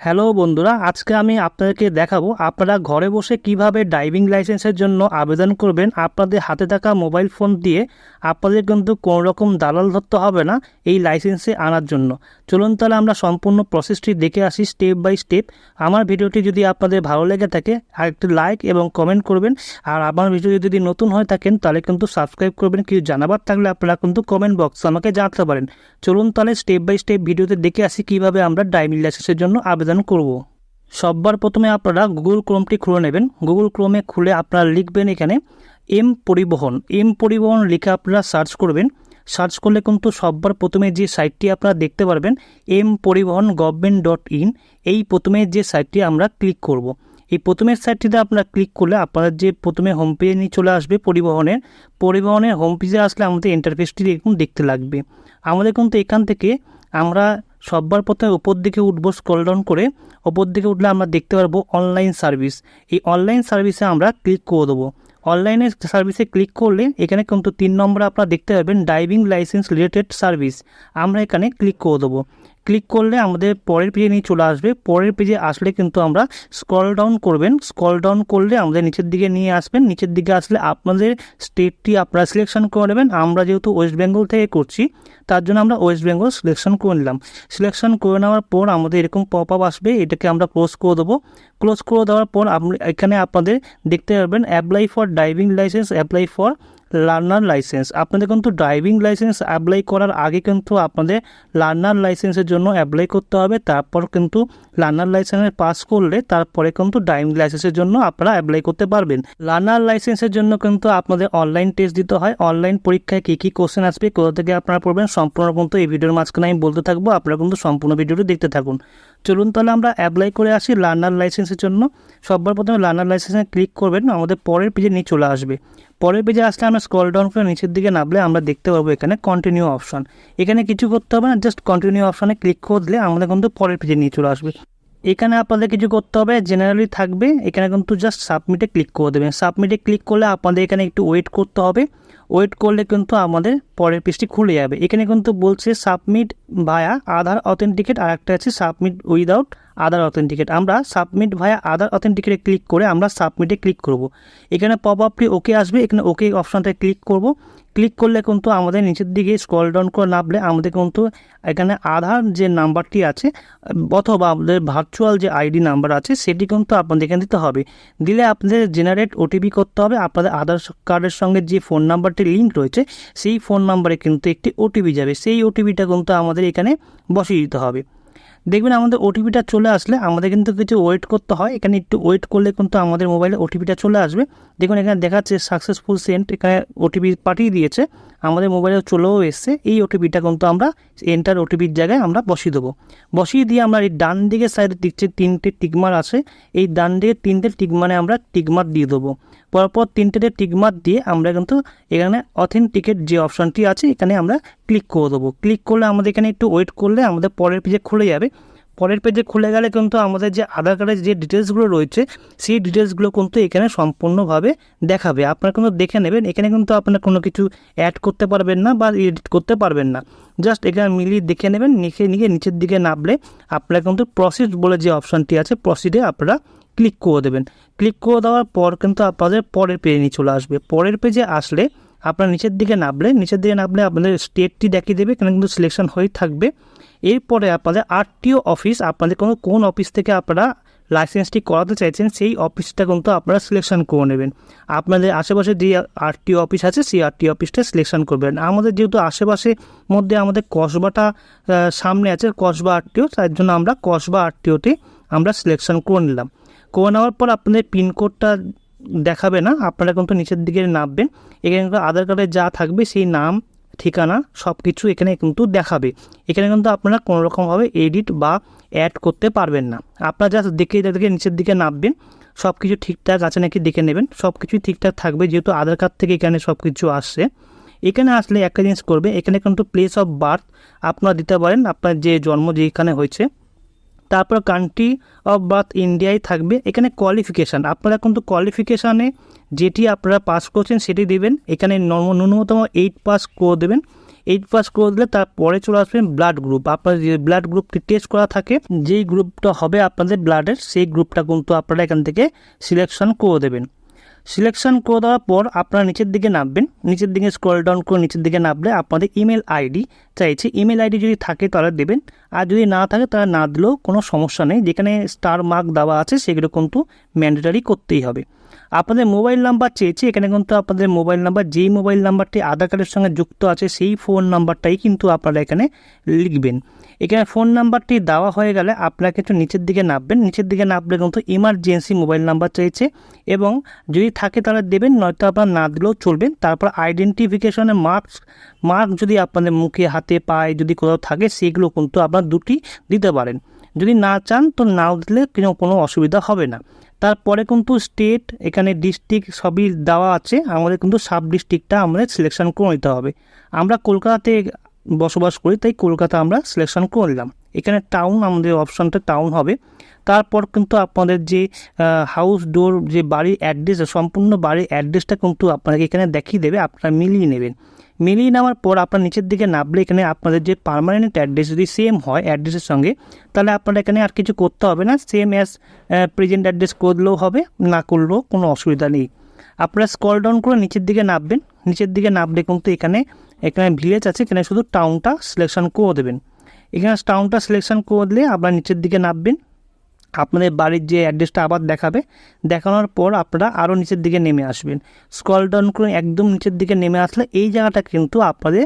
Hello বন্ধুরা, আজকে আমি আপনাদেরকে দেখাবো আপনারা ঘরে বসে কিভাবে ড্রাইভিং লাইসেন্সের জন্য আবেদন করবেন। আপনাদের হাতে থাকা মোবাইল ফোন দিয়ে আপনাদের কিন্তু কোনো রকম দালাল ধরতে হবে না এই লাইসেন্সে আনার জন্য। চলুন তাহলে আমরা সম্পূর্ণ প্রসেসটি দেখে আসি স্টেপ বাই স্টেপ। আমার ভিডিওটি যদি আপনাদের ভালো লেগে থাকে আর একটি লাইক এবং কমেন্ট করবেন, আর আমার ভিডিও যদি নতুন হয়ে থাকেন তাহলে কিন্তু সাবস্ক্রাইব করবেন। কিছু জানাবার থাকলে আপনারা কিন্তু কমেন্ট বক্সে আমাকে জানাতে পারেন। চলুন তাহলে স্টেপ বাই স্টেপ ভিডিওতে দেখে আসি কিভাবে আমরা ড্রাইভিং লাইসেন্সের জন্য আবেদন করব। সবার প্রথমে আপনারা গুগল ক্রোমটি খুলে নেবেন। গুগল ক্রোমে খুলে আপনারা লিখবেন এখানে এম পরিবহন লিখে আপনারা সার্চ করবেন। সার্চ করলে কিন্তু সবার প্রথমে যে সাইটটি আপনারা দেখতে পারবেন m-পরিবহন.gov.in, এই প্রথমে যে সাইটটি আমরা ক্লিক করব। এই প্রথমের সাইটটিতে আপনারা ক্লিক করলে আপনারা যে প্রথমে হোম পেজে নিয়ে চলে আসবে পরিবহনের হোম পেজে আসলে আমাদের ইন্টারফেসটি এরকম দেখতে লাগবে। আমাদের কিন্তু এখান থেকে আমরা সবার প্রথমে উপর দিকে উঠবো, স্ক্রল ডাউন করে উপর দিকে উঠলে আমরা দেখতে পারবো অনলাইন সার্ভিস। এই অনলাইন সার্ভিসে আমরা ক্লিক করে দেবো। অনলাইনে সার্ভিসে ক্লিক করলে এখানে কিন্তু 3 নম্বরে আপনারা দেখতে পাবেন ড্রাইভিং লাইসেন্স রিলেটেড সার্ভিস। আমরা এখানে ক্লিক করে দেবো। ক্লিক করলে আমাদের পরের পেজে নিয়ে চলে আসবে। পরের পেজে আসলে কিন্তু আমরা স্ক্রল ডাউন করবেন। স্ক্রল ডাউন করলে আমাদের নিচের দিকে নিয়ে আসবেন। নিচের দিকে আসলে আপনাদের স্টেটটি আপনারা সিলেকশন করে নেবেন। আমরা যেহেতু ওয়েস্ট বেঙ্গল থেকে করছি তার জন্য আমরা ওয়েস্ট বেঙ্গল সিলেকশন করে নিলাম। সিলেকশন করে নেওয়ার পর আমাদের এরকম পপ আপ আসবে, এটাকে আমরা ক্লোজ করে দেবো। ক্লোজ করে দেওয়ার পর এখানে আপনাদের দেখতে পারবেন apply for driving licence, apply for learner licence. আপনাদের কিন্তু ড্রাইভিং লাইসেন্স অ্যাপ্লাই করার আগে কিন্তু আপনাদের লার্নার লাইসেন্সের জন্য অ্যাপ্লাই করতে হবে। তারপর কিন্তু লার্নার লাইসেন্সে পাস করলে তারপরে কিন্তু ড্রাইভিং লাইসেন্সের জন্য আপনারা অ্যাপ্লাই করতে পারবেন। লার্নার লাইসেন্সের জন্য কিন্তু আপনাদের অনলাইন টেস্ট দিতে হয়। অনলাইন পরীক্ষায় কী কী কোশ্চেন আসবে, কোথা থেকে আপনারা পড়বেন, সম্পূর্ণ কিন্তু এই ভিডিওর মাঝখানে আমি বলতে থাকবো। আপনারা কিন্তু সম্পূর্ণ ভিডিওটি দেখতে থাকুন। চলুন তাহলে আমরা অ্যাপ্লাই করে আসি লার্নার লাইসেন্সের জন্য। সবার প্রথমে লার্নার লাইসেন্সে ক্লিক করবেন, আমাদের পরের পেজে নিয়ে চলে আসবে। পরের পেজে আসলে আমরা স্ক্রল ডাউন করে নিচের দিকে নামলে আমরা দেখতে পাবো এখানে কন্টিনিউ অপশন। এখানে কিছু করতে হবে না, জাস্ট কন্টিনিউ অপশনে ক্লিক করে দিলে আমাদের কিন্তু পরের পেজে নিয়ে চলে আসবে। এখানে আপনাদের কিছু করতে হবে, জেনারেলি থাকবে। এখানে কিন্তু জাস্ট সাবমিটে ক্লিক করে দেবেন। সাবমিটে ক্লিক করলে আপনাদের এখানে একটু ওয়েট করতে হবে। ওয়েট করলে কিন্তু আমাদের পরের পেজটি খুলে যাবে। এখানে কিন্তু বলছে সাবমিট ভায়া আধার অথেন্টিকেট, আর একটা আছে সাবমিট উইদাউট আধার অথেন্টিকেট। আমরা সাবমিট ভায়া আধার অথেন্টিকেটে ক্লিক করে আমরা সাবমিটে ক্লিক করব। এখানে পপ আপটি ওকে আসবে, এখানে ওকে অপশানটায় ক্লিক করব। ক্লিক করলে কিন্তু আমাদের নিচের দিকে স্ক্রল ডাউন করে নামলে আমাদের কিন্তু এখানে আধার যে নাম্বারটি আছে অথবা আমাদের ভার্চুয়াল যে আইডি নাম্বার আছে সেটি কিন্তু আপনাদের এখানে দিতে হবে। দিলে আপনাদের জেনারেট ওটিপি করতে হবে। আপনাদের আধার কার্ডের সঙ্গে যে ফোন নাম্বারটি লিঙ্ক রয়েছে সেই ফোন নাম্বারে কিন্তু একটি ওটিপি যাবে। সেই ওটিপিটা কিন্তু আমাদের এখানে বসিয়ে দিতে হবে। দেখবেন আমাদের ওটিপিটা চলে আসলে আমাদের কিন্তু কিছু ওয়েট করতে হয়। এখানে একটু ওয়েট করলে কিন্তু আমাদের মোবাইলে ওটিপিটা চলে আসবে। দেখুন এখানে দেখাচ্ছে সাকসেসফুল সেন্ট, এখানে ওটিপি পাঠিয়ে দিয়েছে, আমাদের মোবাইলে চলেও এসছে। এই ওটিপিটা কিন্তু আমরা এন্টার ওটিপির জায়গায় আমরা বসিয়ে দেবো। বসিয়ে দিয়ে আমরা এই ডান দিকে সাইডে দিচ্ছে 3টে টিকমার আছে, এই ডান দিকে 3টে টিকমারে আমরা টিকমার দিয়ে দেবো। পরপর 3টে টিকমার দিয়ে আমরা কিন্তু এখানে অথেন্টিকেট যে অপশানটি আছে এখানে আমরা ক্লিক করে দেবো। ক্লিক করলে আমাদের এখানে একটু ওয়েট করলে আমাদের পরের পেজে খুলে যাবে। পরের পেজে খুলে গেলে কিন্তু আমাদের যে আধার কার্ডের যে ডিটেলসগুলো রয়েছে সেই ডিটেলসগুলো কিন্তু এখানে সম্পূর্ণভাবে দেখাবে। আপনারা কিন্তু দেখে নেবেন। এখানে কিন্তু আপনারা কোনো কিছু অ্যাড করতে পারবেন না বা এডিট করতে পারবেন না, জাস্ট এখানে মিলিয়ে দেখে নেবেন। নিয়ে নিচের দিকে নামলে আপনারা কিন্তু প্রসিড বলে যে অপশানটি আছে প্রসিডে আপনারা ক্লিক করে দেবেন। ক্লিক করে দেওয়ার পর কিন্তু আপনাদের পরের পেজে নিয়ে চলে আসবে। পরের পেজে আসলে আপনার নিচের দিকে নামলে আপনাদের স্টেটটি দেখিয়ে দেবে, এখানে কিন্তু সিলেকশন হয়ে থাকবে। এরপরে আপনাদের আরটিও অফিস, আপনাদের কোন অফিস থেকে আপনারা লাইসেন্সটি করাতে চাইছেন সেই অফিসটা কিন্তু আপনারা সিলেকশন করে নেবেন। আপনাদের আশেপাশে যে আরটিও অফিস আছে সেই আরটিও অফিসটা সিলেকশন করবেন। আমাদের যেহেতু আশেপাশের মধ্যে আমাদের কসবাটা সামনে আছে, কসবা আরটিও, তার জন্য আমরা কসবা আরটিওতে আমরা সিলেকশন করে নিলাম। করে নেওয়ার পর আপনাদের পিনকোডটা দেখাবে না, আপনারা কিন্তু নিচের দিকে নামবেন। এখানে কিন্তু আধার কার্ডে যা থাকবে সেই নাম, ঠিকানা সব কিছু এখানে কিন্তু দেখাবে। এখানে কিন্তু আপনারা কোনো রকমভাবে এডিট বা অ্যাড করতে পারবেন না। আপনারা জাস্ট দেখে নিচের দিকে নামবেন, সব কিছু ঠিকঠাক আছে নাকি দেখে নেবেন। সব কিছুই ঠিকঠাক থাকবে যেহেতু আধার কার্ড থেকে এখানে সব কিছু আসছে। এখানে আসলে একটা জিনিস করবে, এখানে কিন্তু প্লেস অফ বার্থ আপনারা দিতে পারেন, আপনার যে জন্ম যেখানে হয়েছে। তারপর কান্ট্রি অফ বার্থ ইন্ডিয়ায় থাকবে। এখানে কোয়ালিফিকেশান, আপনারা কিন্তু কোয়ালিফিকেশানে যেটি আপনারা পাস করছেন সেটি দেবেন। এখানে ন্যূনতম 8 পাস করে দেবেন। এইট পাস করে দিলে তারপরে চলে আসবেন ব্লাড গ্রুপ। আপনার যে ব্লাড গ্রুপটি টেস্ট করা থাকে, যেই গ্রুপটা হবে আপনাদের ব্লাডের, সেই গ্রুপটা কিন্তু আপনারা এখান থেকে সিলেকশন করে দেবেন। সিলেকশন করে দেওয়ার পর আপনারা নিচের দিকে নামবেন, নিচের দিকে স্ক্রল ডাউন করে নিচের দিকে নামলে আপনাদের ইমেল আইডি চাইছে। ইমেল আইডি যদি থাকে তাহলে দেবেন, আর যদি না থাকে তাহলে না দিলেও কোনো সমস্যা নেই। যেখানে স্টার মার্ক দেওয়া আছে সেগুলো কিন্তু ম্যান্ডেটারি করতেই হবে। আপনাদের মোবাইল নাম্বার চেয়েছে, এখানে কিন্তু আপনাদের মোবাইল নাম্বার, যেই মোবাইল নাম্বারটি আধার কার্ডের সঙ্গে যুক্ত আছে সেই ফোন নাম্বারটাই কিন্তু আপনারা এখানে লিখবেন। এখানে ফোন নাম্বারটি দেওয়া হয়ে গেলে আপনাকে একটু নিচের দিকে নামবেন। নিচের দিকে নামলে কিন্তু ইমার্জেন্সি মোবাইল নাম্বার চাইছে, এবং যদি থাকে তাহলে দেবেন, নয়তো আপনার না দিলেও চলবে। তারপর আইডেন্টিফিকেশনের মার্ক যদি আপনাদের মুখে, হাতে, পায়ে যদি কোথাও থাকে সেগুলো কিন্তু আপনার দুটি দিতে পারেন। যদি না চান তো নাও দিলে কোনো অসুবিধা হবে না। তারপরে কিন্তু স্টেট, এখানে ডিস্ট্রিক্ট সবই দেওয়া আছে। আমাদের কিন্তু সাব ডিস্ট্রিক্টটা আমাদের সিলেকশন করে নিতে হবে। আমরা কলকাতাতে বসবাস করি, তাই কলকাতা আমরা সিলেকশন করে নিলাম। এখানে টাউন, আমাদের অপশানটা টাউন হবে। তারপর কিন্তু আপনাদের যে হাউস ডোর, যে বাড়ির অ্যাড্রেস, সম্পূর্ণ বাড়ির অ্যাড্রেসটা কিন্তু আপনাকে এখানে দেখিয়ে দেবে, আপনারা মিলিয়ে নেবেন। মিলিয়ে নেওয়ার পর আপনার নিচের দিকে নামলে এখানে আপনাদের যে পার্মানেন্ট অ্যাড্রেস যদি সেম হয় অ্যাড্রেসের সঙ্গে, তাহলে আপনারা এখানে আর কিছু করতে হবে না, সেম অ্যাজ প্রেজেন্ট অ্যাড্রেস করলেও হবে, না করলেও কোনো অসুবিধা নেই। আপনারা স্ক্রল ডাউন করে নিচের দিকে নামবেন। নিচের দিকে নামলে কিন্তু এখানে ভিলেজ আছে, এখানে শুধু টাউনটা সিলেকশন করে দেবেন। এখানে টাউনটা সিলেকশন করে দিলে আপনারা নিচের দিকে নামবেন। আপনাদের বাড়ির যে অ্যাড্রেসটা আবার দেখাবে, দেখানোর পর আপনারা আরও নিচের দিকে নেমে আসবেন। স্ক্রল ডাউন করে একদম নিচের দিকে নেমে আসলে এই জায়গাটা কিন্তু আপনাদের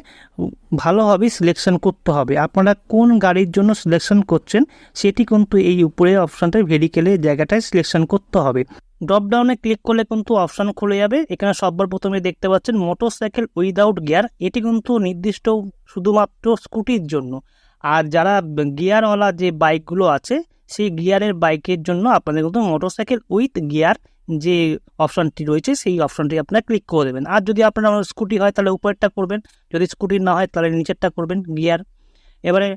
ভালোভাবে সিলেকশন করতে হবে। আপনারা কোন গাড়ির জন্য সিলেকশন করছেন সেটি কিন্তু এই উপরে অপশানটা ভেহিকেলের জায়গাটায় সিলেকশন করতে হবে। ড্রপডাউনে ক্লিক করলে কিন্তু অপশান খুলে যাবে। এখানে সবার প্রথমে দেখতে পাচ্ছেন মোটরসাইকেল উইদাউট গিয়ার, এটি কিন্তু নির্দিষ্ট শুধুমাত্র স্কুটির জন্য। আর যারা গিয়ারওয়ালা যে বাইকগুলো আছে সেই গিয়ারের বাইকের জন্য আপনাদের কিন্তু মোটরসাইকেল উইথ গিয়ার যে অপশানটি রয়েছে সেই অপশানটি আপনারা ক্লিক করে দেবেন। আর যদি আপনার স্কুটি হয় তাহলে উপরেরটা করবেন, যদি স্কুটি না হয় তাহলে নিচেরটা করবেন গিয়ার। এবারে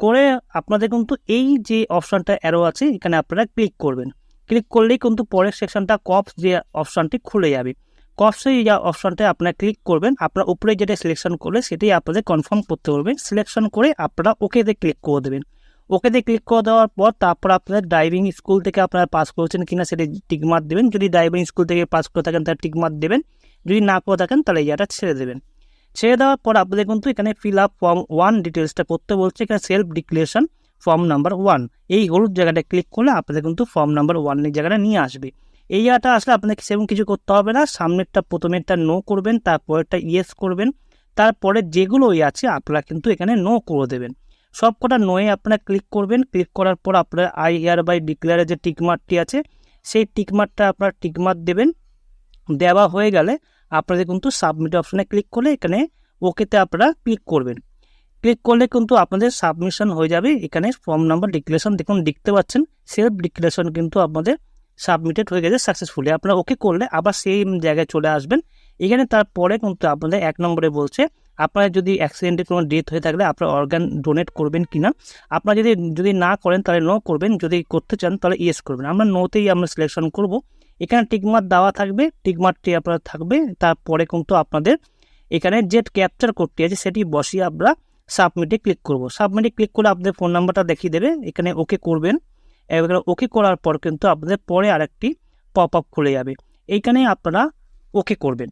করে আপনাদের কিন্তু এই যে অপশানটা অ্যারো আছে এখানে আপনারা ক্লিক করবেন। ক্লিক করলেই কিন্তু পরের সেকশনটা কপস যে অপশানটি খুলে যাবে। কপসে এই অপশানটা আপনারা ক্লিক করবেন। আপনারা উপরে যেটা সিলেকশন করলে সেটাই আপনাদের কনফার্ম করতে পারবেন। সিলেকশন করে আপনারা ওকেতে ক্লিক করে দেবেন। ওকেতে ক্লিক করে দেওয়ার পর তারপর আপনাদের ড্রাইভিং স্কুল থেকে আপনারা পাস করেছেন কিনা সেটা টিকমার্ক দেবেন। যদি ড্রাইভিং স্কুল থেকে পাস করে থাকেন তাহলে টিকমার্ক দেবেন, যদি না করে থাকেন তাহলে এটা ছেড়ে দেবেন। ছেড়ে দেওয়ার পর আপনাদের কিন্তু এখানে ফিল আপ ফর্ম 1 ডিটেলসটা করতে বলছে। এখানে সেলফ ডিক্লারেশন ফর্ম নাম্বার 1, এই হলুদ জায়গাটা ক্লিক করলে আপনাদের কিন্তু ফর্ম নাম্বার 1 এর জায়গাটা নিয়ে আসবে। এই জায়গাটা আসলে আপনাকে সেরকম কিছু করতে হবে না। সামনেরটা প্রথমেরটা নো করবেন, তারপরেরটা ইয়েস করবেন, তারপরে যেগুলোই আছে আপনারা কিন্তু এখানে নো করে দেবেন। সব কটা নোয়ে আপনারা ক্লিক করবেন। ক্লিক করার পর আপনারা আই হিয়ার বাই ডিক্লেয়ারের যে টিকমার্কটি আছে সেই টিকমার্কটা আপনারা টিকমার্ক দেবেন। দেওয়া হয়ে গেলে আপনাদের কিন্তু সাবমিট অপশানে ক্লিক করলে এখানে ওকেতে আপনারা ক্লিক করবেন। ক্লিক করলে কিন্তু আপনাদের সাবমিশন হয়ে যাবে। এখানে ফর্ম নাম্বার ডিক্লারেশন দেখুন দেখতে পাচ্ছেন, সেলফ ডিক্লারেশন কিন্তু আপনাদের সাবমিটেড হয়ে গেছে সাকসেসফুলি। আপনারা ওকে করলে আবার সেম জায়গায় চলে আসবেন। এখানে তারপরে কিন্তু আপনাদের 1 নম্বরে বলছে আপনারা যদি অ্যাক্সিডেন্টে কোনো ডেথ হয়ে থাকলে আপনারা অর্গান ডোনেট করবেন কিনা। আপনারা যদি না করেন তাহলে নো করবেন, যদি করতে চান তাহলে ইয়েস করবেন। আমরা নোতেই আমরা সিলেকশন করব। এখানে টিকমার্ক দেওয়া থাকবে, টিকমার্কটি আপনার থাকবে। তারপরে কিন্তু আপনাদের এখানে যে ক্যাপচার কোডটি আছে সেটি বসিয়ে আমরা সাবমিটে ক্লিক করব। সাবমিটে ক্লিক করে আপনাদের ফোন নাম্বারটা দেখিয়ে দেবে। এখানে ওকে করবেন। এবার ওকে করার পর কিন্তু আপনাদের পরে আরেকটি পপ আপ খুলে যাবে, এইখানে আপনারা ওকে করবেন।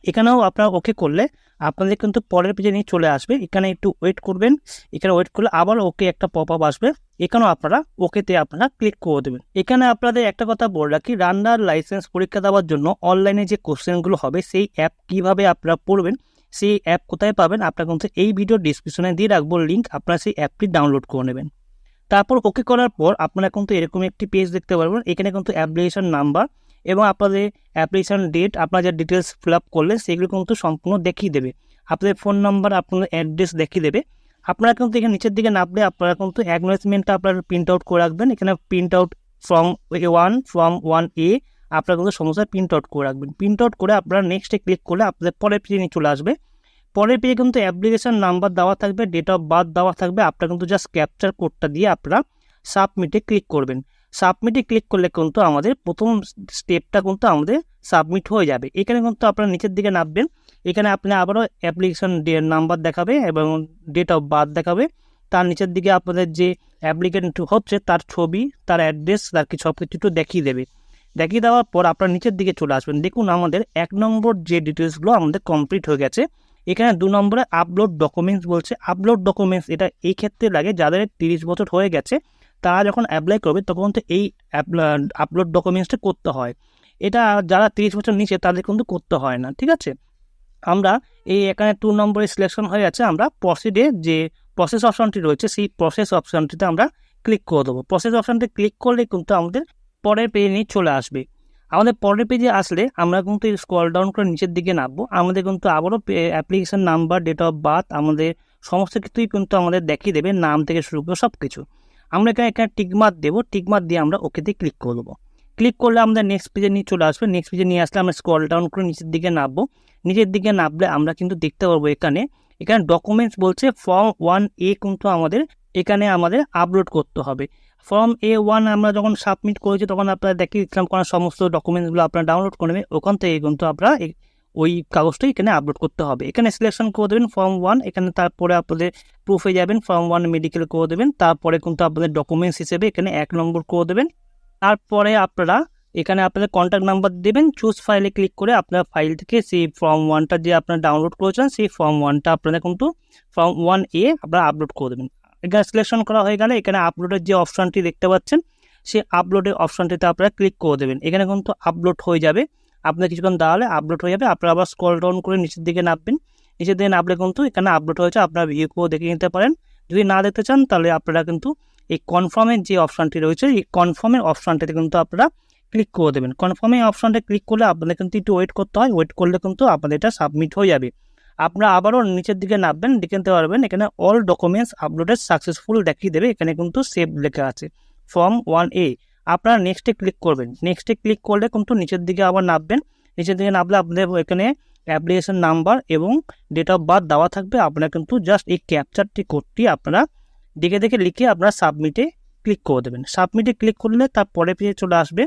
এখানেও আপনারা ওকে করলে আপনাদের কিন্তু পরের পেজে নিয়ে চলে আসবে। এখানে একটু ওয়েট করবেন। এখানে ওয়েট করলে আবার ওকে একটা পপ আপ আসবে, এখানেও আপনারা ওকেতে আপনারা ক্লিক করে দেবেন। এখানে আপনাদের একটা কথা বলে রাখি, রান্নার লাইসেন্স পরীক্ষা দেওয়ার জন্য অনলাইনে যে কোশ্চেনগুলো হবে সেই অ্যাপ কিভাবে আপনারা পড়বেন, সেই অ্যাপ কোথায় পাবেন, আপনারা কিন্তু এই ভিডিও ডিসক্রিপশনে দিয়ে রাখবো লিঙ্ক, আপনারা সেই অ্যাপটি ডাউনলোড করে নেবেন। তারপর ওকে করার পর আপনারা কিন্তু এরকম একটি পেজ দেখতে পারবেন। এখানে কিন্তু অ্যাপ্লিকেশন নাম্বার এবং আপনাদের অ্যাপ্লিকেশন ডেট, আপনারা যে ডিটেলস ফিল আপ করলেন সেগুলো কিন্তু সম্পূর্ণ দেখিয়ে দেবে। আপনাদের ফোন নাম্বার, আপনাদের অ্যাড্রেস দেখিয়ে দেবে। আপনারা কিন্তু এখানে নিচের দিকে নামলে আপনারা কিন্তু অ্যাকনোলেজমেন্টটা আপনারা প্রিন্ট আউট করে রাখবেন। এখানে প্রিন্ট আউট ফ্রম 1A আপনারা কিন্তু সমস্ত প্রিন্ট আউট করে রাখবেন। প্রিন্ট আউট করে আপনারা নেক্সটে ক্লিক করলে আপনাদের পরের পেজে নিয়ে চলে আসবে। পরের পেজে কিন্তু অ্যাপ্লিকেশন নাম্বার দেওয়া থাকবে, ডেট অফ বার্থ দেওয়া থাকবে। আপনারা কিন্তু জাস্ট ক্যাপচার কোডটা দিয়ে আপনারা সাবমিটে ক্লিক করবেন। সাবমিটে ক্লিক করলে কিন্তু আমাদের প্রথম স্টেপটা কিন্তু আমাদের সাবমিট হয়ে যাবে। এখানে কিন্তু আপনারা নিচের দিকে নামবেন এখানে আপনি আবারও অ্যাপ্লিকেশন নাম্বার দেখাবে এবং ডেট অফ বার্থ দেখাবে। তার নিচের দিকে আপনাদের যে অ্যাপ্লিকেন্ট হচ্ছে তার ছবি, তার অ্যাড্রেস, তার কি সব কিছু একটু দেখিয়ে দেবে। দেখিয়ে দেওয়ার পর আপনার নিচের দিকে চলে আসবেন। দেখুন আমাদের 1 নম্বর যে ডিটেলসগুলো আমাদের কমপ্লিট হয়ে গেছে। এখানে 2 নম্বরে আপলোড ডকুমেন্টস বলছে। আপলোড ডকুমেন্টস এটা এই ক্ষেত্রে লাগে যাদের 30 বছর হয়ে গেছে, তারা যখন অ্যাপ্লাই করবে তখন তো এই আপলোড ডকুমেন্টসটা করতে হয়। এটা যারা 30 বছর নিচে তাদের কিন্তু করতে হয় না, ঠিক আছে। আমরা এই এখানে 2 নম্বরে সিলেকশন হয়ে গেছে, আমরা প্রসিডে যে প্রসেস অপশনটি রয়েছে সেই প্রসেস অপশনটিতে আমরা ক্লিক করে দেবো। প্রসেস অপশনটি ক্লিক করলে কিন্তু আমাদের পরের পেজে নিয়ে চলে আসবে। আমাদের পরের পেজে আসলে আমরা কিন্তু স্ক্রল ডাউন করে নিচের দিকে নামবো। আমাদের কিন্তু আবারও application number, date of birth, আমাদের সমস্ত কিছুই কিন্তু আমাদের দেখিয়ে দেবে, নাম থেকে শুরু করে সব কিছু। আমরা এখানে টিকমার্ক দেবো, টিকমার্ক দিয়ে আমরা ওকেতে ক্লিক করে দেবো। ক্লিক করলে আমাদের নেক্সট পেজে নিয়ে চলে আসবে। নেক্সট পেজে নিয়ে আসলে আমরা স্ক্রল ডাউন করে নিচের দিকে নামবো। নিচের দিকে নামলে আমরা কিন্তু দেখতে পারবো এখানে ডকুমেন্টস বলছে ফর্ম 1A কিন্তু আমাদের আপলোড করতে হবে। ফর্ম A1 আমরা যখন সাবমিট করেছি তখন আপনারা দেখিয়ে দিচ্ছিলাম কোন সমস্ত ডকুমেন্টসগুলো আপনারা ডাউনলোড করে নেবেন, ওখান থেকে কিন্তু আপনারা ওই কাগজটাই এখানে আপলোড করতে হবে। এখানে সিলেকশন করে দেবেন ফর্ম 1, এখানে তারপরে আপনাদের প্রুফে যাবেন, ফর্ম 1 মেডিকেল করে দেবেন, তারপরে কিন্তু আপনাদের ডকুমেন্টস হিসেবে এখানে 1 নম্বর করে দেবেন। তারপরে আপনারা এখানে আপনাদের কন্ট্যাক্ট নাম্বার দেবেন। চুজ ফাইলে ক্লিক করে আপনার ফাইল থেকে সেই ফর্ম 1টা যে আপনারা ডাউনলোড করেছেন সেই ফর্ম 1টা আপনারা কিন্তু ফর্ম 1A আপনারা আপলোড করে দেবেন। এখানে সিলেকশন করা হয়ে গেলে এখানে আপলোডের যে অপশানটি দেখতে পাচ্ছেন সেই আপলোডের অপশানটিতে আপনারা ক্লিক করে দেবেন। এখানে কিন্তু আপলোড হয়ে যাবে, আপনার কিছুক্ষণ দাঁড়ালে আপলোড হয়ে যাবে। আপনারা আবার স্ক্রল ডাউন করে নিচের দিকে নামবেন। নিচের দিকে নামলে কিন্তু এখানে আপলোড হয়েছে, আপনারা ভিউ করে দেখে নিতে পারেন। যদি না দেখতে চান তাহলে আপনারা কিন্তু এই কনফার্মের যে অপশানটি রয়েছে এই কনফার্মের অপশানটিতে কিন্তু আপনারা ক্লিক করে দেবেন। কনফার্মের অপশানটা ক্লিক করলে আপনাদের কিন্তু একটু ওয়েট করতে হয়, ওয়েট করলে কিন্তু আপনাদের এটা সাবমিট হয়ে যাবে। আপনারা আবারও নিচের দিকে নামবেন, দেখে নিতে পারবেন এখানে অল ডকুমেন্টস আপলোডেড সাকসেসফুল দেখিয়ে দেবে। এখানে কিন্তু সেভ লেখা আছে ফর্ম 1A। আপনারা নেক্সটে ক্লিক করবেন। নেক্সটে ক্লিক করলে কিন্তু নিচের দিকে আবার নামবেন। নিচের দিকে নামলে আপনাদের এখানে অ্যাপ্লিকেশন নাম্বার এবং ডেট অফ বার্থ দেওয়া থাকবে। আপনারা কিন্তু জাস্ট এই ক্যাপচারটি কোডটি আপনারা দেখে দেখে লিখে আপনারা সাবমিটে ক্লিক করে দেবেন। সাবমিটে ক্লিক করলে তার পরে পেজে চলে আসবে।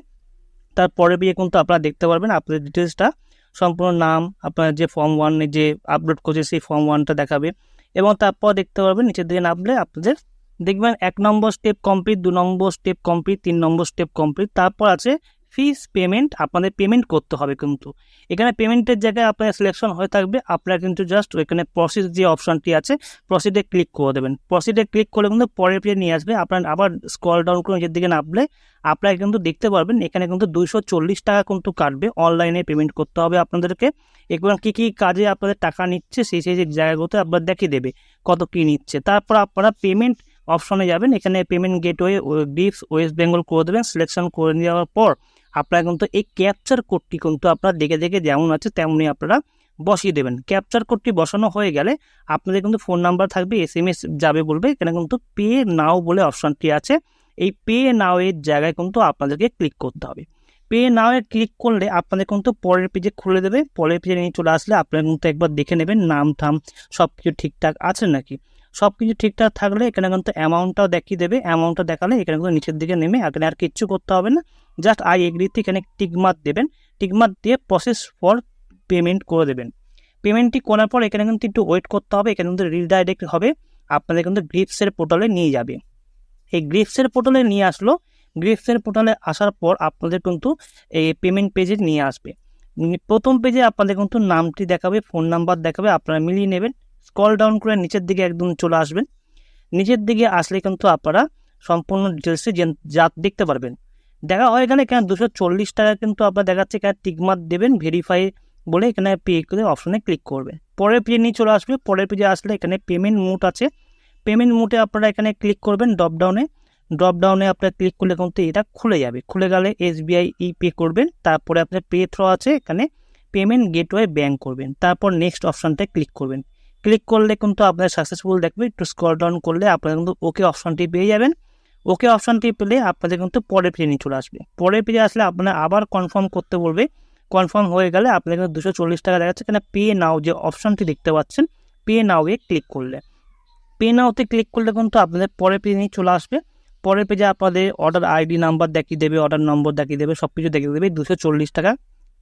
তারপরে পেজে কিন্তু আপনারা দেখতে পারবেন আপনাদের ডিটেলসটা, সম্পূর্ণ নাম, আপনার যে ফর্ম 1 যে আপলোড করছে সেই ফর্ম 1টা দেখাবে এবং তারপর দেখতে পারবেন নিচের দিকে নামলে আপনাদের দেখবেন 1 নম্বর স্টেপ কমপ্লিট, 2 নম্বর স্টেপ কমপ্লিট, 3 নম্বর স্টেপ কমপ্লিট। তারপর আছে ফিস পেমেন্ট, আপনাদের পেমেন্ট করতে হবে। কিন্তু এখানে পেমেন্টের জায়গায় আপনার সিলেকশন হয়ে থাকবে, আপনারা কিন্তু জাস্ট এখানে প্রসেস যে অপশানটি আছে প্রসিডে ক্লিক করে দেবেন। প্রসিডে ক্লিক করলে কিন্তু পরের পেজে নিয়ে আসবে। আপনার আবার স্ক্রল ডাউন করে নিচের দিকে নামলে আপনারা কিন্তু দেখতে পারবেন এখানে কিন্তু 240 টাকা কিন্তু কাটবে, অনলাইনে পেমেন্ট করতে হবে আপনাদেরকে। এবং কী কী কাজে আপনাদের টাকা নিচ্ছে সেই জায়গাগুলোতে আপনার দেখিয়ে দেবে কত কী নিচ্ছে। তারপর আপনারা পেমেন্ট অপশনে যাবেন, এখানে payment gateway dips West Bengal করে দেবেন। সিলেকশন করে নেওয়ার পর আপনারা কিন্তু এই ক্যাপচার কোডটি কিন্তু আপনারা দেখে দেখে যেমন আছে তেমনই আপনারা বসিয়ে দেবেন। ক্যাপচার কোডটি বসানো হয়ে গেলে আপনাদের কিন্তু ফোন নাম্বার থাকবে, SMS যাবে বলবে। এখানে কিন্তু পে নাও বলে অপশানটি আছে, এই পে নাও এর জায়গায় কিন্তু আপনাদেরকে ক্লিক করতে হবে। পে নাও এ ক্লিক করলে আপনাদের কিন্তু পরের পেজে খুলে দেবে। পরের পেজে নিয়ে চলে আসলে আপনারা কিন্তু একবার দেখে নেবেন নাম থাম সব কিছু ঠিকঠাক আছে নাকি। সব কিছু ঠিকঠাক থাকলে এখানে কিন্তু অ্যামাউন্টটাও দেখিয়ে দেবে। অ্যামাউন্টটা দেখালে এখানে কিন্তু নিচের দিকে নেমে এখানে আর কিচ্ছু করতে হবে না, জাস্ট আই এগ্রিতে এখানে টিকমার্ক দেবেন। টিকমার্ক দিয়ে প্রসেস ফর পেমেন্ট করে দেবেন। পেমেন্টটি করার পর এখানে কিন্তু একটু ওয়েট করতে হবে। এখানে কিন্তু রিডাইরেক্ট হবে, আপনাদের কিন্তু গ্রিপসের পোর্টালে নিয়ে যাবে। এই গ্রিপসের পোর্টালে নিয়ে আসলো। গ্রিপসের পোর্টালে আসার পর আপনাদের কিন্তু এই পেমেন্ট পেজে নিয়ে আসবে। প্রথম পেজে আপনাদের কিন্তু নামটি দেখাবে, ফোন নাম্বার দেখাবে, আপনারা মিলিয়ে নেবেন। স্ক্রল ডাউন করে নিচের দিকে একদম চলে আসবেন। নিচের দিকে আসলে কিন্তু আপনারা সম্পূর্ণ ডিটেলসে যা দেখতে পারবেন। দেখা হয়ে গেলে এখানে 240 টাকা কিন্তু আপনার দেখাচ্ছে, এখানে টিকমার্ক দেবেন, ভেরিফাই বলে এখানে পে করে অপশনে ক্লিক করবেন। পরের পেজে নিয়ে চলে আসবে। পরের পেজে আসলে এখানে পেমেন্ট মোড আছে, পেমেন্ট মোডে আপনারা এখানে ক্লিক করবেন। ড্রপডাউনে আপনারা ক্লিক করলে কিন্তু এটা খুলে যাবে। খুলে গেলে SBI পে করবেন, তারপরে আপনার পে থ্রো আছে, এখানে পেমেন্ট গেটওয়ে ব্যাঙ্ক করবেন, তারপর নেক্সট অপশানটায় ক্লিক করবেন। ক্লিক করলে কিন্তু আপনার সাকসেসফুল দেখবে। একটু স্ক্রল ডাউন করলে আপনারা কিন্তু ওকে অপশানটি পেয়ে যাবেন। ওকে অপশানটি পেলে আপনাদের কিন্তু পরের পেজে নিয়ে চলে আসবে। পরের পেজে আসলে আপনারা আবার কনফার্ম করতে বলবে। কনফার্ম হয়ে গেলে আপনাদের কিন্তু 240 টাকা দেখাচ্ছে। এখানে পে নাও যে অপশানটি দেখতে পাচ্ছেন, পে নাও এ ক্লিক করলে কিন্তু আপনাদের পরের পেজে নিয়ে চলে আসবে। পরের পেজে আপনাদের অর্ডার ID নাম্বার দেখিয়ে দেবে, অর্ডার নম্বর দেখিয়ে দেবে, সব কিছু দেখিয়ে দেবে। 240 টাকা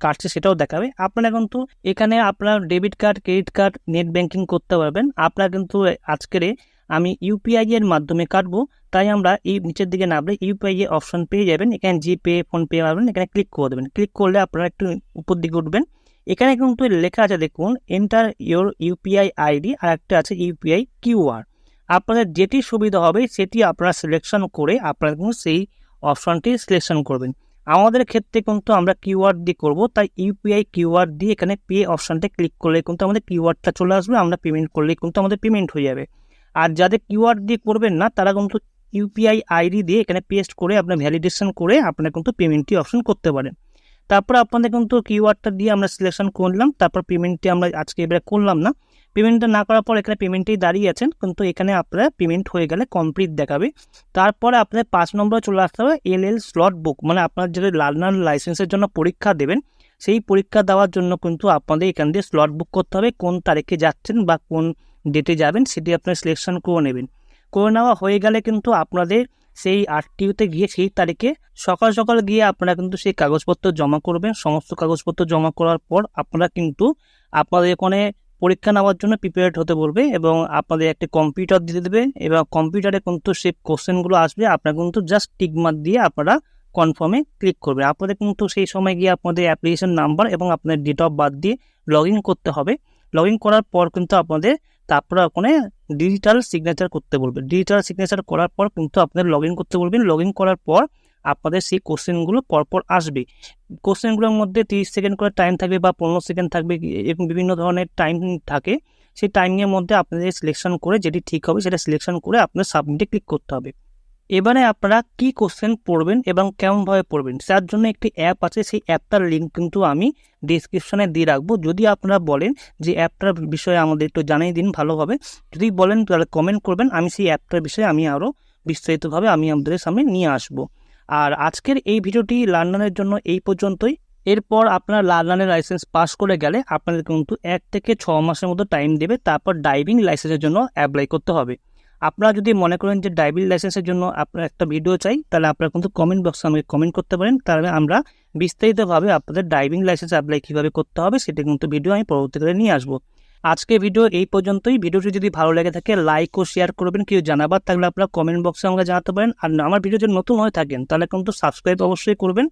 কাটছে সেটাও দেখাবে। আপনারা কিন্তু এখানে আপনার debit card, credit card, net banking করতে পারবেন। আপনারা কিন্তু আজকের আমি ইউপিআই এর মাধ্যমে কাটবো, তাই আমরা এই নিচের দিকে নামলে ইউপিআই এর অপশন পেয়ে যাবেন। এখানে জিপে, ফোনপে পাবেন, এখানে ক্লিক করে দেবেন। ক্লিক করলে আপনারা একটু উপর দিকে উঠবেন। এখানে কিন্তু লেখা আছে দেখুন, এন্টার ইওর ইউপিআই আইডি, আর একটা আছে ইউপিআই কিউআর। আপনাদের যেটি সুবিধা হবে সেটি আপনারা সিলেকশন করে আপনারা কিন্তু সেই অপশনটি সিলেকশন করবেন। আমাদের ক্ষেত্রে কিন্তু আমরা কিউআর দিয়ে করবো, তাই ইউপিআই কিউআর দিয়ে এখানে পে অপশনটা ক্লিক করলে কিন্তু আমাদের কিউআরটা চলে আসবে, আমরা পেমেন্ট করলে কিন্তু আমাদের পেমেন্ট হয়ে যাবে। আর যাদের কিউআর দিয়ে করবেন না তারা কিন্তু ইউপিআই আইডি দিয়ে এখানে পেস্ট করে আপনার ভ্যালিডেশন করে আপনারা কিন্তু পেমেন্টটি অপশন করতে পারেন। তারপর আপনাদের কিন্তু কিউআরটা দিয়ে আমরা সিলেকশন করলাম, তারপর পেমেন্টটি আমরা আজকে এবারে করলাম না। পেমেন্টটা না করার পর এখানে পেমেন্টেই দাঁড়িয়ে আছেন, কিন্তু এখানে আপনারা পেমেন্ট হয়ে গেলে কমপ্লিট দেখাবে। তারপরে আপনাদের 5 নম্বরে চলে আসতে হবে এলএল স্লট বুক, মানে আপনার যেটা লার্নার লাইসেন্সের জন্য পরীক্ষা দেবেন সেই পরীক্ষা দেওয়ার জন্য কিন্তু আপনাদের এখান দিয়ে স্লট বুক করতে হবে। কোন তারিখে যাচ্ছেন বা কোন ডেটে যাবেন সেটি আপনারা সিলেকশন করে নেবেন। করে নেওয়া হয়ে গেলে কিন্তু আপনাদের সেই আরটিওতে গিয়ে সেই তারিখে সকাল সকাল গিয়ে আপনারা কিন্তু সেই কাগজপত্র জমা করবেন। সমস্ত কাগজপত্র জমা করার পর আপনারা কিন্তু আপনাদের ওখানে পরীক্ষা নেওয়ার জন্য প্রিপেয়ার্ড হতে বলবে এবং আপনাদের একটা কম্পিউটার দিতে দেবে এবং কম্পিউটারে কিন্তু সেই কোশ্চেনগুলো আসবে। আপনারা কিন্তু জাস্ট টিক মার্ক দিয়ে আপনারা কনফার্মে ক্লিক করবে। আপনাদের কিন্তু সেই সময় গিয়ে আপনাদের অ্যাপ্লিকেশন নাম্বার এবং আপনাদের ডেট অফ বার্থ দিয়ে লগ ইন করতে হবে। লগ ইন করার পর কিন্তু আপনাদের তারপরে ওখানে ডিজিটাল সিগনেচার করতে বলবে। ডিজিটাল সিগনেচার করার পর কিন্তু আপনাদের লগ ইন করতে বলবেন। লগ ইন করার পর আপনাদের সেই কোশ্চেনগুলো পরপর আসবে। কোশ্চেনগুলোর মধ্যে 30 সেকেন্ড করে টাইম থাকবে বা 15 সেকেন্ড থাকবে, এবং বিভিন্ন ধরনের টাইম থাকে। সেই টাইমের মধ্যে আপনাদের সিলেকশন করে যেটি ঠিক হবে সেটা সিলেকশন করে আপনাদের সাবমিটে ক্লিক করতে হবে। এবারে আপনারা কি কোশ্চেন পড়বেন এবং কেমনভাবে পড়বেন তার জন্য একটি অ্যাপ আছে, সেই অ্যাপটার লিঙ্ক কিন্তু আমি ডিসক্রিপশনে দিয়ে রাখবো। যদি আপনারা বলেন যে অ্যাপটার বিষয়ে আমাদের একটু জানিয়ে দিন ভালোভাবে, যদি বলেন তাহলে কমেন্ট করবেন, আমি সেই অ্যাপটার বিষয়ে আমি আরও বিস্তারিতভাবে আমি আপনাদের সামনে নিয়ে আসবো। আর আজকের এই ভিডিওটি লার্নারের জন্য এই পর্যন্তই। এরপর আপনার লার্নারের লাইসেন্স পাস করে গেলে আপনাদের কিন্তু 1 থেকে 6 মাসের মতো টাইম দেবে, তারপর ড্রাইভিং লাইসেন্সের জন্য অ্যাপ্লাই করতে হবে। আপনারা যদি মনে করেন যে ড্রাইভিং লাইসেন্সের জন্য আপনার একটা ভিডিও চাই, তাহলে আপনারা কিন্তু কমেন্ট বক্সে আমাকে কমেন্ট করতে পারেন, তাহলে আমরা বিস্তারিতভাবে আপনাদের ড্রাইভিং লাইসেন্স অ্যাপ্লাই কীভাবে করতে হবে সেটা কিন্তু ভিডিও আমি পরবর্তীকালে নিয়ে আসবো। আজকে ভিডিও এই পর্যন্তই। ভিডিওটি যদি ভালো লেগে থাকে লাইক ও শেয়ার করবেন। কেউ জানাবার থাকলে আপনারা কমেন্ট বক্সে আমাকে জানাতে পারেন। আর আমার ভিডিও যদি নতুন হয়ে থাকেন তাহলে কিন্তু সাবস্ক্রাইব অবশ্যই করবেন।